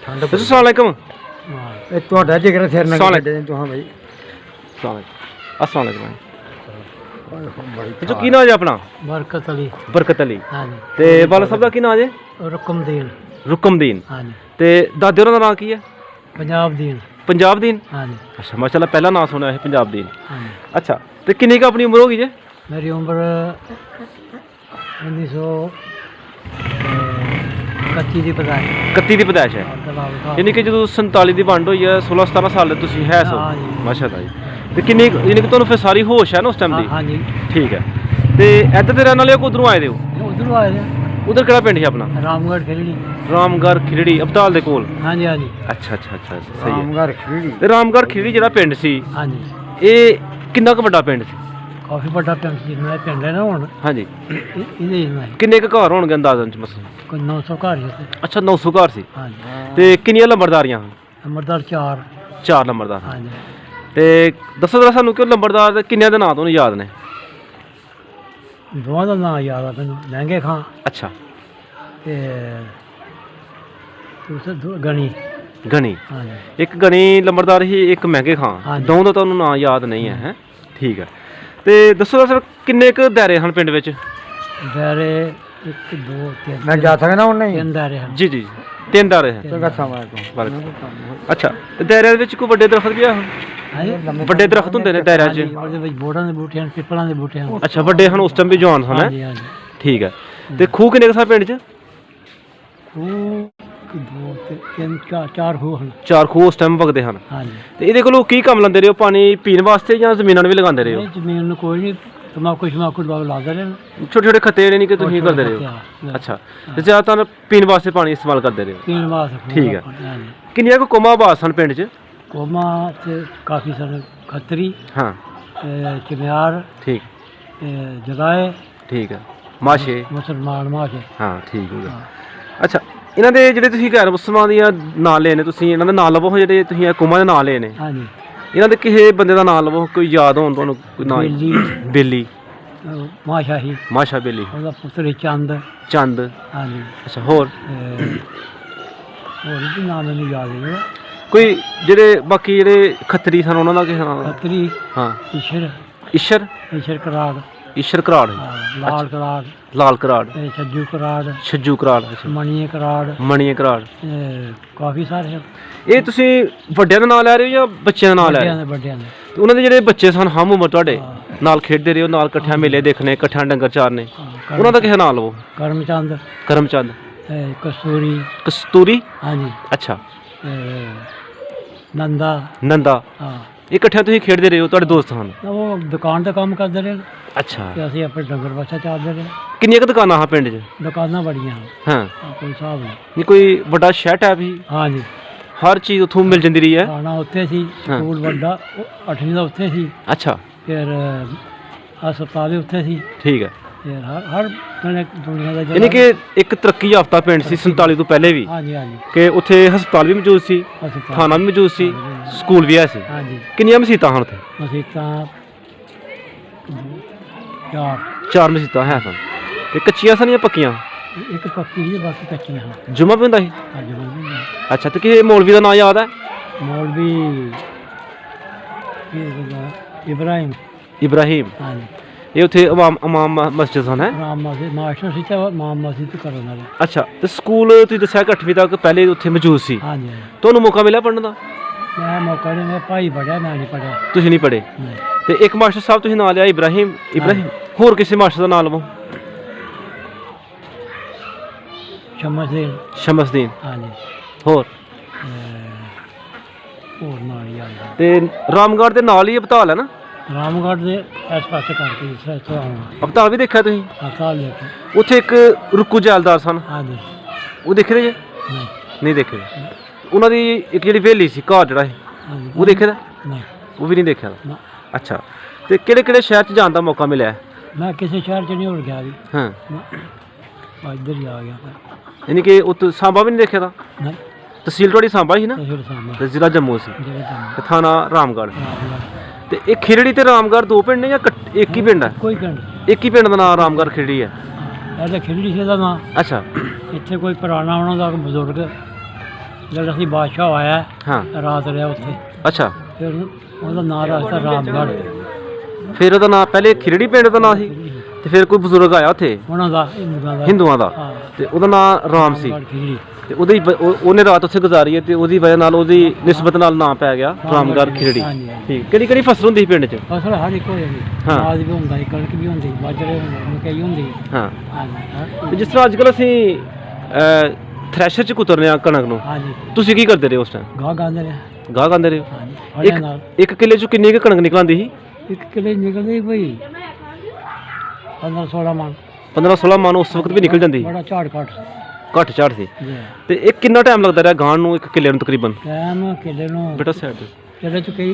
अस्सलाम वालेकुम। ਤੁਹਾਡਾ ਜਿਗਰ ਸਿਰ ਨਾਲ ਕੱਢੇ ਤੂੰ ਹਾਂ ਭਾਈ। अस्सलाम वालेकुम। अच्छा की नाम है अपना? बरकत अली। बरकत अली। हाँ जी। ते वाला साहब दा की नाम है? रुकमदीन। रुकमदीन। हाँ जी। ते दादे होरां दा नाम की है? पंजाब दीन। पंजाब दीन। हाँ जी। अच्छा माशाल्लाह पहला नाम सुना है पंजाब दीन। हाँ जी। अच्छा ते किन्नी का अपनी उम्र होगी जे? मेरी उम्र 1931 ਦੀ ਪਦਾਇਸ਼। 31 ਦੀ ਪਦਾਇਸ਼ ਹੈ ਯਾਨੀ ਕਿ ਜਦੋਂ 47 ਦੀ ਵੰਡ ਹੋਈ ਹੈ 16 17 ਸਾਲ ਦੇ ਤੁਸੀਂ ਹੈ ਸੋ ਮਾਸ਼ਾਅੱਲਾ ਜੀ। ਤੇ ਕਿੰਨੀ ਯਾਨੀ ਕਿ ਤੁਹਾਨੂੰ ਫਿਰ ਸਾਰੀ ਹੋਸ਼ ਹੈ ਨਾ ਉਸ ਟਾਈਮ ਦੀ? ਹਾਂ ਜੀ। ਠੀਕ ਹੈ। ਤੇ ਇੱਧਰ ਦੇ ਰਹਿਣ ਵਾਲੇ ਹੋ ਉਧਰੋਂ ਆਏ ਦੇ ਹੋ? ਉਧਰੋਂ ਆਏ ਨੇ। ਉਧਰ ਕਿਹੜਾ ਪਿੰਡ ਸੀ ਆਪਣਾ? ਰਾਮਗੜ੍ਹ ਖਿਲੜੀ। ਰਾਮਗੜ੍ਹ ਖਿਲੜੀ ਅਬਤਾਲ ਦੇ ਕੋਲ? ਹਾਂਜੀ ਹਾਂਜੀ। ਅੱਛਾ ਅੱਛਾ ਅੱਛਾ ਸਹੀ ਹੈ। ਰਾਮਗੜ੍ਹ ਖਿਲੜੀ। ਤੇ ਰਾਮਗੜ੍ਹ ਖਿਲੜੀ ਜਿਹੜਾ ਪਿੰਡ ਸੀ ਹਾਂਜੀ ਇਹ ਕਿੰਨਾ ਕੁ ਵੱਡਾ ਪਿੰਡ ਸੀ? ਕਾਫੀ ਵੱਡਾ ਪਿੰਡ ਸੀ। ਜਿੰਨਾ ਪਿੰਡ ਹੈ ਨਾ ਹੁਣ ਹਾਂਜੀ ਇਹਦੇ ਜਿੰਨਾ ਕਿੰਨੇ ਕੁ ਘਰ ਹੋਣਗੇ ਅੰਦਾਜ਼ਨ ਚ ਮਸਲ? ਕੋਈ 900 ਘਰ ਸੀ। ਅੱਛਾ 900 ਘਰ ਸੀ। ਹਾਂਜੀ। ਤੇ ਕਿੰਨੀਆਂ ਲੰਬੜਦਾਰੀਆਂ? ਲੰਬੜਦਾਰ 4। 4 ਲੰਬੜਦਾਰ। ਹਾਂਜੀ। ਤੇ ਦੱਸੋ ਜਰਾ ਸਾਨੂੰ ਕਿ ਉਹ ਲੰਬੜਦਾਰ ਦੇ ਕਿੰਨਿਆਂ ਦੇ ਨਾਂ ਤੁਹਾਨੂੰ ਯਾਦ ਨੇ? ਦੋਵਾਂ ਦਾ ਨਾਂ ਯਾਦ ਆ ਮੈਨੂੰ। ਲਹਿੰਗੇ ਖਾਂ ਅੱਛਾ ਤੇ ਦੂਸਰਾ ਗਣੀ। ਗਣੀ। ਹਾਂਜੀ। ਇੱਕ ਗਣੀ ਲੰਬੜਦਾਰ ਸੀ, ਇੱਕ ਮਹਿੰਗੇ ਖਾਂ। ਹਾਂਜੀ। ਦੋਵਾਂ ਦਾ ਤੁਹਾਨੂੰ ਨਾਂ ਯਾਦ ਨਹੀਂ ਹੈ? ਠੀਕ ਹੈ। ਤੇ ਦੱਸੋ ਸਰ ਕਿੰਨੇ ਕੁ ਦਾਇਰੇ ਹਨ ਪਿੰਡ ਵਿੱਚ? ਦਾਇਰੇ 1 2 3 ਮੈਂ ਜਾ ਸਕਦਾ ਹੁਣ ਨਹੀਂ? 3 ਦਾਇਰੇ ਹਨ। ਜੀ ਜੀ 3 ਦਾਇਰੇ ਹਨ। ਅੱਛਾ ਤੇ ਦਾਇਰਿਆਂ ਦੇ ਵਿੱਚ ਕੋਈ ਵੱਡੇ ਦਰਖਤ ਵੀ ਆ? ਵੱਡੇ ਦਰਖਤ ਹੁੰਦੇ ਨੇ ਦਾਇਰਿਆਂ 'ਚ? ਉਹਦੇ ਵਿੱਚ ਬੋੜਾਂ ਦੇ ਬੂਟੇ ਹਨ, ਪਿੱਪਲਾਂ ਦੇ ਬੂਟੇ ਹਨ। ਅੱਛਾ ਵੱਡੇ ਹਨ ਉਸ ਟਾਈਮ ਵੀ ਜਵਾਨ ਹਨ? ਹਾਂਜੀ ਹਾਂਜੀ। ਠੀਕ ਹੈ। ਤੇ ਖੂਹ ਕਿੰਨੇ ਕੁ ਸਨ ਪਿੰਡ 'ਚ? ਖੂਹ 2 3 4 ਖੂਹ ਹਨ। 4 ਖੂਹ ਉਸ ਟਾਈਮ ਵਗਦੇ ਹਨ। ਹਾਂਜੀ। ਤੇ ਇਹਦੇ ਕੋਲੋਂ ਕੀ ਕੰਮ ਲੈਂਦੇ ਰਹੇ ਹੋ? ਪਾਣੀ ਪੀਣ ਵਾਸਤੇ ਜਾਂ ਜ਼ਮੀਨਾਂ ਨੂੰ ਵੀ ਲਗਾਉਂਦੇ ਰਹੇ ਹੋ? ਜ਼ਮੀਨ ਨੂੰ ਕੋਈ ਨਹੀਂ। ਤਮਾਕੂ ਸ਼ਮਾਕੂ ਲਾਉਂਦੇ ਰਹੇ। ਛੋਟੇ ਛੋਟੇ ਖੱਤੇ ਨਹੀਂ ਕਿ ਤੁਸੀਂ ਕਰਦੇ ਰਹੇ ਹੋ? ਅੱਛਾ ਤੇ ਜ਼ਿਆਦਾਤਰ ਪੀਣ ਵਾਸਤੇ ਪਾਣੀ ਇਸਤੇਮਾਲ ਕਰਦੇ ਰਹੇ ਹੋ? ਪੀਣ ਵਾਸਤੇ। ਠੀਕ ਹੈ। ਕਿੰਨੀਆਂ ਕੁ ਕੋਮਾਂ ਆਬਾਦ ਸਨ ਪਿੰਡ 'ਚ? ਕੋਮਾ ਤੇ ਕਾਫੀ ਸਾਰੇ ਖੱਤਰੀ। ਹਾਂ। ਚਮਿਆਰ। ਠੀਕ। ਜਗਾਏ। ਠੀਕ ਹੈ। ਮਾਸ਼ੇ। ਮੁਸਲਮਾਨ ਮਾਸ਼ੇ। ਹਾਂ ਠੀਕ ਹੋ ਗਿਆ। ਅੱਛਾ ਇਹਨਾਂ ਦੇ ਜਿਹੜੇ ਤੁਸੀਂ ਗੈਰ ਮੁਸਲਮਾਨ ਦੀਆਂ ਨਾਂ ਲਏ ਨੇ ਤੁਸੀਂ ਇਹਨਾਂ ਦੇ ਨਾਂ ਲਵੋ ਜਿਹੜੇ ਤੁਸੀਂ ਕੋਮਾਂ ਦੇ ਨਾਂ ਲਏ ਨੇ ਹਾਂਜੀ। ਇਹਨਾਂ ਦੇ ਕਿਸੇ ਬੰਦੇ ਦਾ ਨਾਂ ਲਵੋ ਕੋਈ ਯਾਦ ਹੋਣ ਤੁਹਾਨੂੰ ਕੋਈ ਨਾਂ? ਬੇਲੀ। ਮਾਸ਼ਾਹੀ। ਮਾਸ਼ਾ ਬੇਲੀ। ਉਹਦਾ ਪੁੱਤਰ ਚੰਦ। ਚੰਦ। ਹਾਂਜੀ। ਅੱਛਾ ਹੋਰ ਵੀ ਨਾਮ ਮੈਨੂੰ ਯਾਦ ਨਹੀਂ। ਕੋਈ ਜਿਹੜੇ ਬਾਕੀ ਜਿਹੜੇ ਖੱਤਰੀ ਸਨ ਉਹਨਾਂ ਦਾ ਕਿਸੇ ਨਾਮ? ਖੱਤਰੀ। ਹਾਂ। ਈਸ਼ਰ। ਈਸ਼ਰ। ਈਸ਼ਰ ਕਰਾੜ। ਈਸ਼ਰ ਕਰਾੜ। ਲਾਲ ਕਰਾੜ। ਲਾਲ ਕਰਾੜ। ਛੱਜੂ ਕਰਾੜ। ਛੱਜੂ ਕਰਾੜ। ਮਣੀਏ ਕਰਾੜ। ਮਣੀਏ ਕਰਾੜ। ਕਾਫੀ ਸਾਰੇ। ਇਹ ਤੁਸੀਂ ਵੱਡਿਆਂ ਦਾ ਨਾਂ ਲੈ ਰਹੇ ਹੋ ਜਾਂ ਬੱਚਿਆਂ ਦਾ ਨਾਂ ਲੈ ਰਹੇ ਹੋ? ਵੱਡਿਆਂ ਦੇ। ਉਹਨਾਂ ਦੇ ਜਿਹੜੇ ਬੱਚੇ ਸਨ ਹਮ ਉਮਰ ਤੁਹਾਡੇ ਨਾਲ ਖੇਡਦੇ ਰਹੇ ਹੋ ਨਾਲ ਇਕੱਠਿਆਂ ਮੇਲੇ ਦੇਖਣੇ ਇਕੱਠਿਆਂ ਡੰਗਰ ਚਾਰਨੇ ਉਹਨਾਂ ਦਾ ਕਿਸੇ ਨਾਂ ਲਵੋ? ਕਰਮਚੰਦ। ਕਰਮਚੰਦ। ਕਸਤੂਰੀ। ਕਸਤੂਰੀ। ਹਾਂਜੀ। ਅੱਛਾ। ਨੰਦਾ। ਨੰਦਾ। ਹਾਂ। ਇਕੱਠਿਆਂ ਤੁਸੀਂ ਖੇਡਦੇ ਰਹੇ ਹੋ ਤੁਹਾਡੇ ਦੋਸਤ ਹਨ? ਉਹ ਦੁਕਾਨ ਦਾ ਕੰਮ ਕਰਦੇ ਰਹੇ। ਅੱਛਾ। ਤੇ ਅਸੀਂ ਆਪਣੇ ਡੰਗਰ ਬੱਚਾ ਚਾਰਦੇ ਰਹੇ। ਕਿੰਨੀਆਂ ਕੁ ਦੁਕਾਨਾਂ ਹਾਂ ਪਿੰਡ 'ਚ? ਦੁਕਾਨਾਂ ਬੜੀਆਂ। ਹਾਂ। ਕੋਈ ਹਿਸਾਬ ਨਹੀਂ। ਨਹੀਂ ਕੋਈ ਵੱਡਾ ਸ਼ਹਿਰ ਟੈਪ ਹੀ? ਹਾਂਜੀ। ਹਰ ਚੀਜ਼ ਉੱਥੋਂ ਮਿਲ ਜਾਂਦੀ ਰਹੀ ਹੈ? ਖਾਣਾ ਉੱਥੇ ਸੀ। ਸਕੂਲ ਵੱਡਾ 8ਵੀਂ ਦਾ ਉੱਥੇ ਸੀ। ਅੱਛਾ। ਫਿਰ ਹਸਪਤਾਲ ਵੀ ਉੱਥੇ ਸੀ। ਠੀਕ ਹੈ। ਫਿਰ ਹਰ ਦੁਨੀਆ ਦਾ ਯਾਨੀ ਕਿ ਇੱਕ ਤਰੱਕੀ ਯਾਫਤਾ ਪਿੰਡ ਸੀ 47 ਤੋਂ ਪਹਿਲੇ ਵੀ? ਹਾਂਜੀ ਹਾਂਜੀ। ਕਿ ਉੱਥੇ ਹਸਪਤਾਲ ਵੀ ਮੌਜੂਦ ਸੀ, ਥਾਣਾ ਵੀ ਮੌਜੂਦ ਸੀ, ਸਕੂਲ ਵੀ ਹੈ ਸੀ? ਹਾਂਜੀ। ਕਿੰਨੀਆਂ ਮਸੀਤਾਂ ਹਨ ਉੱਥੇ? ਮਸੀਤਾਂ 4 ਮਸੀਤਾਂ ਹੈ ਸਨ। ਤੇ ਕੱਚੀਆਂ ਸਨ ਜਾਂ ਪੱਕੀਆਂ? ਇੱਕ ਪੱਕੀ ਸੀ ਬਾਕੀ ਕੱਚੀਆਂ ਹਨ। ਜੁਮਾ ਵੀ ਹੁੰਦਾ ਸੀ? ਹਾਂਜੀ। ਅੱਛਾ ਤੇ ਕਿਸੇ ਮੌਲਵੀ ਦਾ ਨਾਂ ਯਾਦ ਹੈ? ਮੌਲਵੀ ਇਬਰਾਹਿਮ। ਇਬਰਾਹਿਮ। ਹਾਂਜੀ। ਇਹ ਉੱਥੇ ਇਮਾਮ ਮਸਜਿਦ ਸਨ ਹੈ? ਇਮਾਮ ਮਸਜਿਦ ਮਾਸਟਰ ਸੀ ਤੇ ਇਮਾਮ ਮਸਜਿਦ ਕਰਨ ਵਾਲੇ। ਅੱਛਾ ਤੇ ਸਕੂਲ ਤੁਸੀਂ ਦੱਸਿਆ 8ਵੀਂ ਤੱਕ ਪਹਿਲੇ ਉੱਥੇ ਮੌਜੂਦ ਸੀ? ਹਾਂਜੀ। ਤੁਹਾਨੂੰ ਮੌਕਾ ਮਿਲਿਆ ਪੜ੍ਹਨ ਦਾ? ਮੈਂ ਮੌਕਾ ਨਹੀਂ। ਮੇਰਾ ਭਾਈ ਪੜ੍ਹਿਆ, ਮੈਂ ਨਹੀਂ ਪੜ੍ਹਿਆ। ਤੁਸੀਂ ਨਹੀਂ ਪੜ੍ਹੇ? ਤੇ ਇੱਕ ਮਾਸਟਰ ਸਾਹਿਬ ਤੁਸੀਂ ਨਾਂ ਲਿਆ ਇਬਰਾਹਿਮ। ਇਬਰਾਹਿਮ। ਹੋਰ ਕਿਸੇ ਮਾਸਟਰ ਦਾ ਨਾਂ ਲਵੋ? ਸ਼ਮਸਦੀਨ। ਸ਼ਮਸਦੀਨ। ਹਾਂਜੀ। ਹੋਰ ਨਾਲ ਹੀ ਆ। ਤੇ ਰਾਮਗੜ੍ਹ ਦੇ ਨਾਲ ਹੀ ਅਬਤਾਲ ਹੈ ਨਾ? ਰਾਮਗੜ੍ਹ ਦੇ ਇਸ ਪਾਸੇ ਕਰਕੇ ਜਿਸ ਤਰ੍ਹਾਂ ਇੱਥੋਂ ਆਉਣਾ। ਅਬਤਾਲ ਵੀ ਦੇਖਿਆ ਤੁਸੀਂ? ਅਬਤਾਲ ਦੇਖਿਆ। ਉੱਥੇ ਇੱਕ ਰੁੱਕੂ ਜੈਲਦਾਰ ਸਨ। ਹਾਂਜੀ। ਉਹ ਦੇਖੇ ਜੇ? ਨਹੀਂ। ਨਹੀਂ ਦੇਖੇ। ਉਹਨਾਂ ਦੀ ਇੱਕ ਜਿਹੜੀ ਹਵੇਲੀ ਸੀ ਘਰ ਜਿਹੜਾ ਸੀ ਉਹ ਦੇਖੇ ਦਾ? ਨਹੀਂ। ਉਹ ਵੀ ਨਹੀਂ ਦੇਖਿਆ? ਅੱਛਾ ਤੇ ਕਿਹੜੇ ਕਿਹੜੇ ਸ਼ਹਿਰ 'ਚ ਜਾਣ ਦਾ ਮੌਕਾ ਮਿਲਿਆ? ਮੈਂ ਕਿਸੇ ਸ਼ਹਿਰ 'ਚ ਨਹੀਂ ਹੋ ਗਿਆ ਜੀ। ਹਾਂ। ਇੱਧਰ ਹੀ ਆ ਗਿਆ। ਯਾਨੀ ਕਿ ਉੱਥੇ ਸਾਂਬਾ ਵੀ ਨਹੀਂ ਦੇਖਿਆ ਤਾਂ? ਨਹੀਂ। ਤਹਿਸੀਲ ਤੁਹਾਡੀ ਸਾਂਬਾ ਸੀ ਨਾ? ਤੇ ਜ਼ਿਲ੍ਹਾ ਜੰਮੂ ਸੀ ਤੇ ਥਾਣਾ ਰਾਮਗੜ੍ਹ। ਤੇ ਇਹ ਖਿਰੜੀ ਤੇ ਰਾਮਗੜ੍ਹ ਦੋ ਪਿੰਡ ਨੇ ਜਾਂ ਇੱਕ ਹੀ ਪਿੰਡ ਹੈ? ਕੋਈ ਪਿੰਡ। ਇੱਕ ਹੀ ਪਿੰਡ ਦਾ ਨਾਮ ਰਾਮਗੜ੍ਹ ਖਿਰੜੀ ਹੈ? ਇਹ ਤਾਂ ਖਿਰੜੀ ਸੀ ਦਾ ਨਾਂ। ਅੱਛਾ। ਇੱਥੇ ਕੋਈ ਪੁਰਾਣਾ ਉਹਨਾਂ ਦਾ ਬਜ਼ੁਰਗ ਜਦੋਂ ਅਸੀਂ ਬਾਦਸ਼ਾਹ ਆਇਆ ਹਾਂ ਰਾਤ ਰਿਹਾ ਉੱਥੇ, ਅੱਛਾ ਫਿਰ ਉਹਦਾ ਨਾਂ ਰੱਖਤਾ ਰਾਮਗੜ੍ਹ, ਫਿਰ ਉਹਦਾ ਨਾਂ ਪਹਿਲੇ ਖਿਰੜੀ ਪਿੰਡ ਦਾ ਨਾਂ ਸੀ ਤੇ ਫਿਰ ਕੋਈ ਬਜ਼ੁਰਗ ਆਇਆ ਉੱਥੇ ਉਹਨਾਂ ਦਾ ਹਿੰਦੂਆਂ ਦਾ ਹਾਂ, ਤੇ ਉਹਦਾ ਨਾਂ ਰਾਮ ਸੀ ਰਾਮਗੜ੍ਹ ਖੀਰੀ। ਤੇ ਉਹਨੇ ਰਾਤ ਉੱਥੇ ਗੁਜ਼ਾਰੀ ਹੈ ਤੇ ਉਹਦੀ ਵਜ੍ਹਾ ਨਾਲ ਉਹਦੀ ਨਿਸਬਤ ਨਾਲ ਨਾਂ ਪੈ ਗਿਆ ਰਾਮਗੜ੍ਹ ਖਿਰੜੀ। ਹਾਂਜੀ, ਹਾਂਜੀ। ਠੀਕ, ਕਿਹੜੀ ਕਿਹੜੀ ਫਸਲ ਹੁੰਦੀ ਸੀ ਪਿੰਡ 'ਚ? ਫਸਲ ਹਰ ਇੱਕ ਹੋ ਜਾਂਦੀ, ਹਾਂ। ਅਨਾਜ ਵੀ ਹੁੰਦਾ ਸੀ, ਕਣਕ ਵੀ ਹੁੰਦੀ, ਬਾਜਰੇ ਹੁੰਦੇ, ਮਕਈ ਹੁੰਦੀ। ਹਾਂ, ਹਾਂਜੀ ਤੇ ਜਿਸ ਤਰ੍ਹਾਂ ਅੱਜ ਕੱਲ੍ਹ ਅਸੀਂ ਥ੍ਰੈਸ਼ਰ 'ਚ ਕੁਤਰਨੇ ਆ ਕਣਕ ਨੂੰ, ਹਾਂਜੀ, ਤੁਸੀਂ ਕੀ ਕਰਦੇ ਰਹੇ ਉਸ ਟਾਈਮ? ਗਾਹ ਗਾਂਦੇ ਰਿਹਾ। ਗਾਹ ਗਾਂਦੇ ਰਹੇ ਹੋ? ਹਾਂਜੀ, ਫੜਿਆਂ ਨਾਲ ਇੱਕ ਕਿੱਲੇ 'ਚੋਂ ਕਿੰਨੀ ਕੁ ਕਣਕ ਨਿਕਲਦੀ ਸੀ? 1 ਕਿੱਲੇ ਨਿਕਲਦੇ ਬਈ 15-16 ਮਣ। 15-16 ਮਣ ਉਸ ਵਕਤ ਵੀ ਨਿਕਲ ਜਾਂਦੀ ਸੀ? ਬੜਾ ਝਾੜ ਘੱਟ ਘੱਟ ਝਾੜ ਸੀ। ਜੀ। ਤੇ ਇਹ ਕਿੰਨਾ ਟਾਈਮ ਲੱਗਦਾ ਰਿਹਾ ਗਾਣ ਨੂੰ 1 ਕਿੱਲੇ ਨੂੰ ਤਕਰੀਬਨ? ਟਾਈਮ ਕਿੱਲੇ ਨੂੰ ਬੇਟਾ ਸਾਈਡ ਤੇ। ਕਿੱਲੇ 'ਚ ਕਈ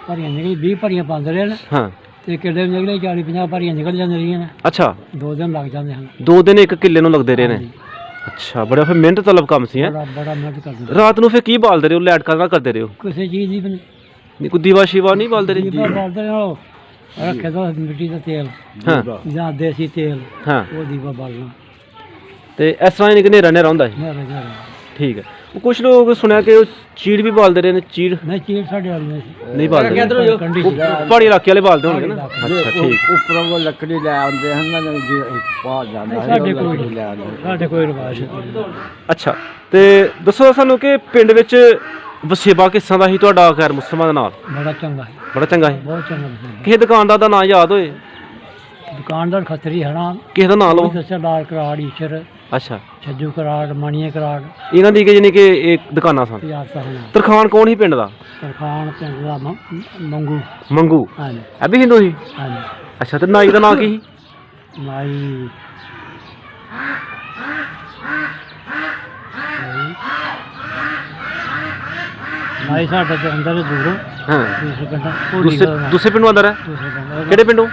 ਭਰੀਆਂ ਨਿਕਲੀ, 20 ਭਰੀਆਂ ਪਾਉਂਦੇ ਰਹੇ ਨੇ, ਹਾਂ, ਤੇ ਕਿੱਲੇ ਨੂੰ ਨਿਕਲੇ 40-50 ਭਰੀਆਂ ਨਿਕਲ ਜਾਂਦੀਆਂ ਰਹੀਆਂ ਨੇ। ਅੱਛਾ, 2 ਦਿਨ ਲੱਗ ਜਾਂਦੇ ਹਨ। 2 ਦਿਨ 1 ਕਿੱਲੇ ਨੂੰ ਲੱਗਦੇ ਰਹੇ ਨੇ? ਹਾਂਜੀ, ਅੱਛਾ, ਬੜਾ ਫਿਰ ਮਿਹਨਤ ਤਲਬ ਕੰਮ ਸੀ ਹੈ। ਬੜਾ ਮਿਹਨਤ ਕਰਦੇ। ਰਾਤ ਨੂੰ ਫਿਰ ਕੀ ਬਾਲਦੇ ਰਹੇ ਹੋ? ਲਾਈਟ ਕਾਹਦਾ ਕਰਦੇ ਰਹੇ ਹੋ? ਕਿਸੇ ਚੀਜ਼ ਦੀ ਵੀ ਨਹੀਂ, ਨਹੀਂ ਕੋਈ ਦੀਵਾ ਸ਼ੀਵਾ ਨਹੀਂ ਬਾਲਦੇ ਰਹੇ? ਦੀਵਾ ਬਾਲਦੇ ਨੇ, ਉਹ ਰੱਖੇ ਦਾ ਮਿੱਟੀ ਦਾ ਤੇਲ ਹਾਂ ਜਾਂ ਦੇਸੀ ਤੇਲ, ਹਾਂ, ਉਹ ਦੀਵਾ ਬਾਲਣਾ। ਤੇ ਇਸ ਤਰ੍ਹਾਂ ਹੀ ਹਨੇਰਾ ਹਨੇਰਾ ਹੁੰਦਾ ਸੀ? ਨਹੀਂ ਠੀਕ ਹੈ। ਉਹ ਕੁਝ ਲੋਕ ਸੁਣਿਆ ਕਿ ਉਹ ਚੀੜ ਵੀ ਬਾਲਦੇ ਰਹੇ ਨੇ? ਚੀੜ ਚੀੜ ਸਾਡੇ ਵਾਲੀ ਨਹੀਂ ਸੀ, ਨਹੀਂ ਬਾਲਦੇ? ਕੰਢੀ ਉਹ ਸੀ। ਪਹਾੜੀ ਇਲਾਕੇ ਵਾਲੇ ਬਾਲਦੇ ਹੋਣਗੇ ਨਾ? ਅੱਛਾ, ਠੀਕ। ਉੱਪਰੋਂ ਉਹ ਲੱਕੜੀ ਲੈ ਆਉਂਦੇ ਹਨ ਨਾ ਜੀ, ਪਾ ਜਾਂਦਾ ਨਹੀਂ, ਸਾਡੇ ਕੋਈ ਸਾਡੇ ਕੋਈ ਰਿਵਾਜ ਨਹੀਂ। ਅੱਛਾ, ਤੇ ਦੱਸੋ ਸਾਨੂੰ ਕਿ ਪਿੰਡ ਵਿੱਚ ਵਸੇਬਾ ਕਿਸ ਤਰ੍ਹਾਂ ਦਾ ਸੀ ਤੁਹਾਡਾ ਖੈਰ ਮੁਸਲਮਾਨ ਦੇ ਨਾਲ? ਬੜਾ ਚੰਗਾ ਹੈ, ਬੜਾ ਚੰਗਾ ਸੀ? ਬਹੁਤ ਚੰਗਾ ਸੀ। ਕਿਸੇ ਦੁਕਾਨਦਾਰ ਦਾ ਨਾਂ ਯਾਦ ਹੋਏ? ਦੁਕਾਨਦਾਰ ਖੱਤਰੀ ਹੈ ਨਾ, ਕਿਸੇ ਦਾ ਨਾਂ ਲਓ। ਦੱਸਿਆ ਲਾਲ ਕਰਾੜ, ਈਸ਼ਰ, ਅੱਛਾ, ਛੱਜੂ ਕਰਾੜ, ਮਾਣੀਏ ਕਰਾੜ, ਇਹਨਾਂ ਦੀ ਕਿ ਜਾਨੀ ਕਿ ਇਹ ਦੁਕਾਨਾਂ ਸਨ। ਯਾਦ ਕਰਨਾ। ਤਰਖਾਨ ਕੌਣ ਸੀ ਪਿੰਡ ਦਾ? ਤਰਖਾਨ ਪਿੰਡ ਦਾ ਮੰਗੂ। ਮੰਗੂ ਹਾਂਜੀ, ਇਹ ਵੀ ਹਿੰਦੂ ਸੀ? ਹਾਂਜੀ। ਅੱਛਾ, ਤੇ ਨਾਈ ਦਾ ਨਾਂ ਕੀ ਸੀ? ਨਾਈ ਨਾਈ ਸਾਡਾ ਤੇ ਅੰਦਰ ਹੀ ਦੂਰੋਂ ਹਾਂ, ਦੂਸਰੇ ਪਿੰਡੋਂ ਦੂਸਰੇ ਪਿੰਡੋਂ ਆਉਂਦਾ ਰਿਹਾ? ਦੂਸਰੇ ਪਿੰਡ ਕਿਹੜੇ ਪਿੰਡੋਂ?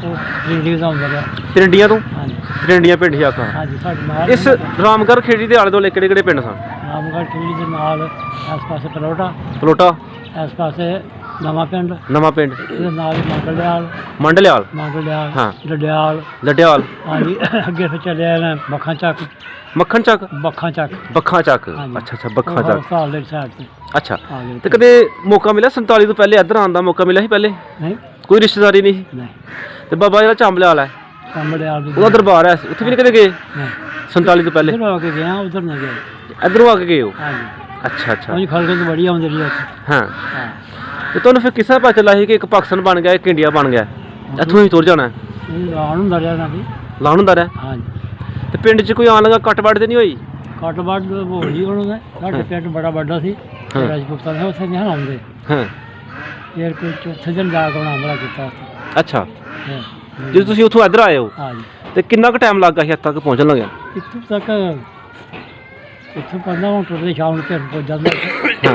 ਉਹ ਰਿੰਡੀ ਦਾ ਹੁੰਦਾ ਰਿਹਾ। ਤਿਰੰਡੀਆਂ ਤੋਂ? ਹਾਂਜੀ, ਤਿਰੰਡੀਆਂ ਪਿੰਡ ਸੀ ਆਖਾ। ਹਾਂਜੀ, ਸਾਡੇ ਨਾਲ ਇਸ ਰਾਮਗੜ੍ਹ ਖੇੜੀ ਦੇ ਆਲੇ ਦੁਆਲੇ ਕਿਹੜੇ ਕਿਹੜੇ ਪਿੰਡ ਸਨ? ਰਾਮਗੜ੍ਹ ਖੇੜੀ ਦੇ ਨਾਲ ਇਸ ਪਾਸੇ ਪਲੋਟਾ, ਪਲੋਟਾ, ਇਸ ਪਾਸੇ ਨਵਾਂ ਪਿੰਡ, ਨਵਾਂ ਪਿੰਡ, ਇਹਦੇ ਨਾਲ ਹੀ ਮੰਗਲਿਆਲ, ਮੰਡਲਿਆਲ, ਹਾਂ, ਡਡਿਆਲ, ਲਟਿਆਲ, ਹਾਂਜੀ। ਅੱਗੇ ਫਿਰ ਚੱਲਿਆ ਨਾ ਮੱਖਾਂ ਚੱਕ, ਮੱਖਣ ਚੱਕ, ਬੱਖਾਂ ਚੱਕ, ਬੱਖਾਂ ਚੱਕ। ਹਾਂਜੀ। ਅੱਛਾ ਅੱਛਾ, ਬੱਖਾਂ ਚੱਕ। ਸਾਲ ਦੇ ਸਾਈਡ ਤੇ ਅੱਛਾ, ਆ ਗਏ। ਤੇ ਕਦੇ ਮੌਕਾ ਮਿਲਿਆ 47 ਤੋਂ ਪਹਿਲੇ ਇੱਧਰ ਆਉਣ ਦਾ ਮੌਕਾ ਮਿਲਿਆ ਸੀ ਪਹਿਲੇ? ਨਹੀਂ ਕੋਈ ਰਿਸ਼ਤੇਦਾਰੀ ਨਹੀਂ ਸੀ? ਨਹੀਂ, ਤੇ ਬਾਬਾ ਜਿਹੜਾ ਚਾਂਬਲਿਆਲ ਹੈ ਕੰਬੜਿਆਲ ਦੀ ਉਹਦਾ ਦਰਬਾਰ ਹੈ, ਉੱਥੇ ਵੀ ਨਹੀਂ ਕਦੇ ਗਏ ਨਹੀਂ, 47 ਤੋਂ ਪਹਿਲੇ? ਇੱਧਰ ਆ ਕੇ ਗਿਆ, ਉਧਰ ਨਾ ਗਿਆ। ਇੱਧਰੋਂ ਆ ਕੇ ਗਏ ਹੋ? ਹਾਂਜੀ, ਅੱਛਾ ਅੱਛਾ, ਉਹ ਖਲਕੇ ਤੋਂ ਬੜੀ ਆਉਂਦੀ ਰਹੀ ਉੱਥੇ। ਹਾਂ। ਹਾਂ, ਤੇ ਤੁਹਾਨੂੰ ਫਿਰ ਕਿਸ ਤਰ੍ਹਾਂ ਪਤਾ ਚੱਲਾ ਸੀ ਕਿ ਇੱਕ ਪਾਕਿਸਤਾਨ ਬਣ ਗਿਆ, ਇੱਕ ਇੰਡੀਆ ਬਣ ਗਿਆ, ਇੱਥੋਂ ਹੀ ਤੁਰ ਜਾਣਾ? ਇਹ ਰਾਣ ਹੁੰਦਾ ਰਿਹਾ ਨਾ ਵੀ। ਲਾਉਣ ਹੁੰਦਾ ਰਿਹਾ? ਹਾਂਜੀ, ਤੇ ਪਿੰਡ 'ਚ ਕੋਈ ਆਉਣ ਲੱਗਾ ਕੱਟ ਵੱਢ ਤੇ ਨਹੀਂ ਹੋਈ? ਕੱਟ ਵੱਢ ਹੋ ਗਈ ਉਹਨਾਂ ਦਾ। ਸਾਡੇ ਹਾਂ। ਪਿੰਡ ਬੜਾ ਵੱਡਾ ਸੀ, ਹਾਂ। ਰਾਜਪੂਤਾਂ ਦੇ ਉੱਥੇ ਨਹੀਂ ਆਉਂਦੇ। ਹਾਂ, ਫਿਰ ਕੋਈ ਚੌਥੇ ਦਿਨ ਜਾ ਕੇ ਉਹਨਾਂ ਹਮਲਾ ਕੀਤਾ ਉੱਥੇ। ਅੱਛਾ। ਹਾਂ, ਜਦੋਂ ਤੁਸੀਂ ਉੱਥੋਂ ਇੱਧਰ ਆਏ ਹੋ ਹਾਂਜੀ, ਤੇ ਕਿੰਨਾ ਕੁ ਟਾਈਮ ਲੱਗਾ ਸੀ ਇੱਥੇ ਤੱਕ ਪਹੁੰਚਣ ਲੱਗਿਆ? ਇੱਥੋਂ ਤੱਕ ਇੱਥੋਂ 15 ਮਿੰਟ ਤੁਰਦੇ ਸ਼ਾਮ ਨੂੰ ਪਿੰਡ ਪਹੁੰਚ ਜਾਂਦੇ। ਹਾਂ,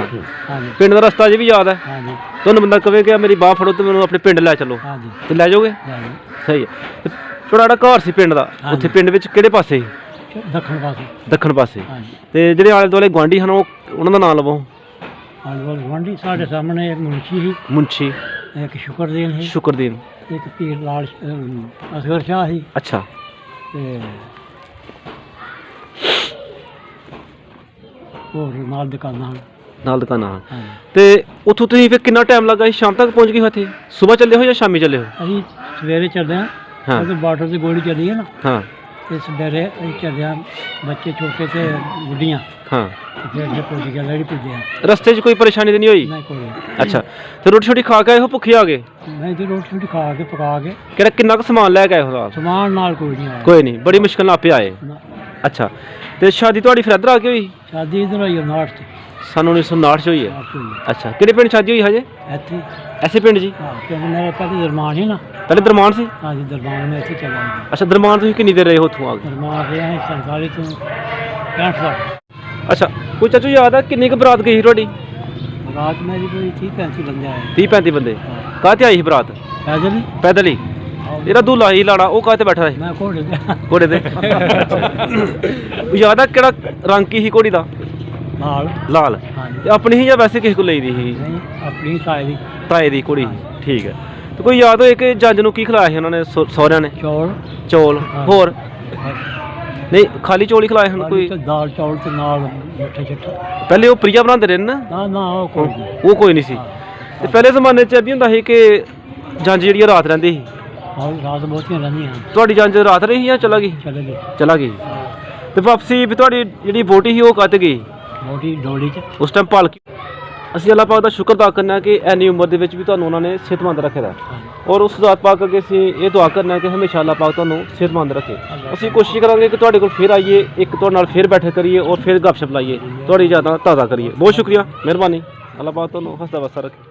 ਹਾਂਜੀ, ਪਿੰਡ ਦਾ ਰਸਤਾ ਅਜੇ ਵੀ ਯਾਦ ਹੈ? ਹਾਂਜੀ, ਤੁਹਾਨੂੰ ਬੰਦਾ ਕਵੇ ਕਿ ਮੇਰੀ ਬਾਹ ਫੜੋ ਤੇ ਮੈਨੂੰ ਆਪਣੇ ਪਿੰਡ ਲੈ ਚੱਲੋ, ਹਾਂਜੀ, ਤੇ ਲੈ ਜਾਓਗੇ? ਹਾਂਜੀ। ਸਹੀ ਹੈ। ਤੇ ਤੁਹਾਡਾ ਜਿਹੜਾ ਘਰ ਸੀ ਪਿੰਡ ਦਾ, ਹਾਂਜੀ। ਉੱਥੇ ਪਿੰਡ ਵਿੱਚ ਕਿਹੜੇ ਪਾਸੇ ਸੀ? ਦੱਖਣ ਪਾਸੇ। ਦੱਖਣ ਪਾਸੇ। ਹਾਂਜੀ, ਤੇ ਜਿਹੜੇ ਆਲੇ ਦੁਆਲੇ ਗੁਆਂਢੀ ਹਨ ਉਹਨਾਂ ਦਾ ਨਾਮ ਲਵੋ। ਆਲਵਾਲ ਗਵਾਂਢੀ ਸਾਡੇ ਸਾਹਮਣੇ ਇੱਕ ਮੁਨਸ਼ੀ ਸੀ, ਮੁੰਸ਼ੀ, ਇੱਕ ਸ਼ੁਕਰਦੀਨ ਸੀ, ਸ਼ੁਕਰਦੀਨ, ਇੱਕ ਪੀਰ ਲਾਲ ਅਸਗਰ ਸ਼ਾਹ ਸੀ, ਅੱਛਾ। ਤੇ ਹੋਰ ਨਾਲ ਦੁਕਾਨਾਂ ਹਨ। ਨਾਲ ਦੁਕਾਨਾਂ ਹਨ। ਹਾਂਜੀ, ਤੇ ਉੱਥੋਂ ਤੁਸੀਂ ਫਿਰ ਕਿੰਨਾ ਟਾਈਮ ਲੱਗਾ ਸੀ? ਸ਼ਾਮ ਤੱਕ ਪਹੁੰਚ ਗਏ ਹੋ ਇੱਥੇ? ਸਵੇਰ ਚੱਲੇ ਹੋ ਜਾਂ ਸ਼ਾਮੀ ਚੱਲੇ ਹੋ? ਅਸੀਂ ਸਵੇਰੇ ਚੱਲਦੇ ਹਾਂ, ਹਾਂ। ਕਿਉਂਕਿ ਬਾਰਡਰ ਦੀ ਗੋਲੀ ਚੱਲੀ ਹੈ ਨਾ, ਹਾਂ ਤੇ ਸਵੇਰੇ ਅਸੀਂ ਚੱਲਦੇ ਹਾਂ, ਬੱਚੇ ਛੋਟੇ ਤੇ ਗੁੱਡੀਆਂ, ਹਾਂ। ਤੇ ਫਿਰ ਜੇ ਪੁੱਜ ਗਿਆ ਲੜੀ ਪੁੱਜੇ ਆ। ਰਸਤੇ 'ਚ ਕੋਈ ਪਰੇਸ਼ਾਨੀ ਤਾਂ ਨਹੀਂ ਹੋਈ? ਨਹੀਂ ਕੋਈ ਅੱਛਾ, ਤੇ ਰੋਟੀ ਛੋਟੀ ਖਾ ਕੇ ਆਏ ਹੋ, ਭੁੱਖੇ ਆ ਗਏ? ਨਹੀਂ ਜੀ, ਰੋਟੀ ਰੋਟੀ ਖਾ ਕੇ ਪਕਾ ਕੇ ਕਿਹੜਾ ਕਿੰਨਾ ਕੁ ਸਮਾਨ ਲੈ ਕੇ ਆਏ ਹੋ ਨਾਲ? ਸਮਾਨ ਨਾਲ ਕੋਈ ਨਹੀਂ ਆਇਆ। ਕੋਈ ਨਹੀਂ, ਬੜੀ ਮੁਸ਼ਕਲ ਨਾਲ ਆਪੇ ਆਏ। ਨਾ, ਅੱਛਾ, ਤੇ ਸ਼ਾਦੀ ਤੁਹਾਡੀ ਫਿਰ ਇੱਧਰ ਆ ਕੇ ਹੋਈ? ਸ਼ਾਦੀ ਇਧਰ ਹੋਈ ਨਾਰਥ ਤੇ। ਸਾਨੂੰ 1959 'ਚ ਹੋਈ ਹੈ? ਨਾਰਥ ਹੋਈ ਅੱਛਾ, ਕਿਹੜੇ ਪਿੰਡ ਸ਼ਾਦੀ ਹੋਈ ਹਜੇ? ਇੱਥੇ ਹੀ। ਐਸੇ ਪਿੰਡ ਜੀ? ਹਾਂ, ਕਿਉਂਕਿ ਮੇਰੇ ਪਹਿਲੇ ਦਰਮਾਨ ਸੀ ਨਾ। ਪਹਿਲੇ ਦਰਮਾਨ ਸੀ? ਹਾਂਜੀ, ਦਰਬਾਨ ਮੈਂ ਇੱਥੇ ਚਲਾ ਗਿਆ। ਅੱਛਾ, ਦਰਮਾਨ ਤੁਸੀਂ ਕਿੰਨੀ ਦੇਰ ਰਹੇ ਹੋ ਉੱਥੋਂ ਆ ਕੇ? ਦਰਬਾਨ ਰਿਹਾ ਹੈ 47 ਤੋਂ 65 ਤੱਕ। ਅੱਛਾ, ਕੋਈ ਚਾਚੂ ਯਾਦ ਹੈ ਕਿੰਨੀ ਕੁ ਬਰਾਤ ਗਈ ਸੀ ਤੁਹਾਡੀ? ਰਾਤ ਮੇਰੀ ਕੋਈ 30-35 ਬੰਦੇ ਆਏ। 30-35 ਬੰਦੇ? ਹਾਂ, ਕਾਹਤੇ ਆਈ ਸੀ ਬਰਾਤ? ਪੈਦਲ ਹੀ। ਪੈਦਲ ਹੀ? ਇਹਦਾ ਦੂਲਾ ਹੀ ਲਾੜਾ ਉਹ ਕਾਹਤੇ ਬੈਠਾ ਸੀ? ਮੈਂ ਘੋੜੇ ਤੇ। ਘੋੜੇ ਤੇ? ਯਾਦ ਹੈ ਕਿਹੜਾ ਰੰਗ ਕੀ ਸੀ ਘੋੜੀ ਦਾ? ਨਾਲ। ਲਾਲ? ਹਾਂਜੀ, ਤੇ ਆਪਣੀ ਹੀ ਜਾਂ ਵੈਸੇ ਕਿਸੇ ਕੋਲ ਲਈ ਦੀ ਸੀ? ਨਹੀਂ ਆਪਣੀ ਸਾਈ ਦੀ। ਤਾਏ ਦੀ ਘੋੜੀ? ਠੀਕ ਹੈ। ਤੇ ਕੋਈ ਯਾਦ ਹੋਏ ਕਿ ਜੱਜ ਨੂੰ ਕੀ ਖਿਲਾਇਆ ਸੀ ਉਹਨਾਂ ਨੇ ਸਹੁਰਿਆਂ ਨੇ? ਚੌਲ। ਚੌਲ? ਹਾਂ। ਹੋਰ? ਨਹੀਂ ਖਾਲੀ ਚੌਲ ਹੀ ਖਿਲਾਏ ਹਨ ਕੋਈ? ਦਾਲ ਚੌਲ ਤੇ ਨਾਲ ਮਿੱਠਾ ਚਿੱਠਾ। ਪਹਿਲੇ ਉਹ ਪ੍ਰਿਆ ਬਣਾਉਂਦੇ ਰਹੇ ਨਾ? ਨਾ ਉਹ ਕੋਈ ਨਹੀਂ। ਉਹ ਕੋਈ ਨਹੀਂ ਸੀ। ਤੇ ਪਹਿਲੇ ਜ਼ਮਾਨੇ 'ਚ ਇਹ ਹੁੰਦਾ ਸੀ ਕਿ ਜੰਜ ਜਿਹੜੀ ਆ ਰਾਤ ਰਹਿੰਦੀ ਸੀ। ਰਾਤ ਬਹੁਤੀਆਂ ਰਹਿੰਦੀਆਂ। ਤੁਹਾਡੀ ਜੰਜ ਰਾਤ ਰਹੀ ਜਾਂ ਚਲਾ ਗਈ? ਚਲਾ ਗਈ। ਤੇ ਵਾਪਸੀ ਵੀ ਤੁਹਾਡੀ ਜਿਹੜੀ ਵੋਟੀ ਸੀ ਉਹ ਕਦ ਗਈ? ਵੋਟੀ ਡੋਲੀ 'ਚ ਉਸ ਟਾਈਮ ਪਾਲਕੀ। ਅਸੀਂ ਅੱਲਾਹ ਪਾਕ ਦਾ ਸ਼ੁਕਰ ਅਦਾ ਕਰਨਾ ਕਿ ਇੰਨੀ ਉਮਰ ਦੇ ਵਿੱਚ ਵੀ ਤੁਹਾਨੂੰ ਉਹਨਾਂ ਨੇ ਸਿਹਤਮੰਦ ਰੱਖਿਆ ਦਾ, ਔਰ ਉਸ ਜ਼ਾਤ ਪਾਕ ਅੱਗੇ ਅਸੀਂ ਇਹ ਦੁਆ ਕਰਨਾ ਕਿ ਹਮੇਸ਼ਾ ਅੱਲਾਹ ਪਾਕ ਤੁਹਾਨੂੰ ਸਿਹਤਮੰਦ ਰੱਖੇ। ਅਸੀਂ ਕੋਸ਼ਿਸ਼ ਕਰਾਂਗੇ ਕਿ ਤੁਹਾਡੇ ਕੋਲ ਫਿਰ ਆਈਏ, ਇੱਕ ਤੁਹਾਡੇ ਨਾਲ ਫਿਰ ਬੈਠੇ ਕਰੀਏ ਔਰ ਫਿਰ ਗੱਪਸ਼ਪ ਲਾਈਏ, ਤੁਹਾਡੀ ਯਾਦਾਂ ਤਾਜ਼ਾ ਕਰੀਏ। ਬਹੁਤ ਸ਼ੁਕਰੀਆ, ਮਿਹਰਬਾਨੀ। ਅੱਲਾਹ ਪਾਕ ਤੁਹਾਨੂੰ ਹੱਸਦਾ ਵਸਦਾ ਰੱਖੇ।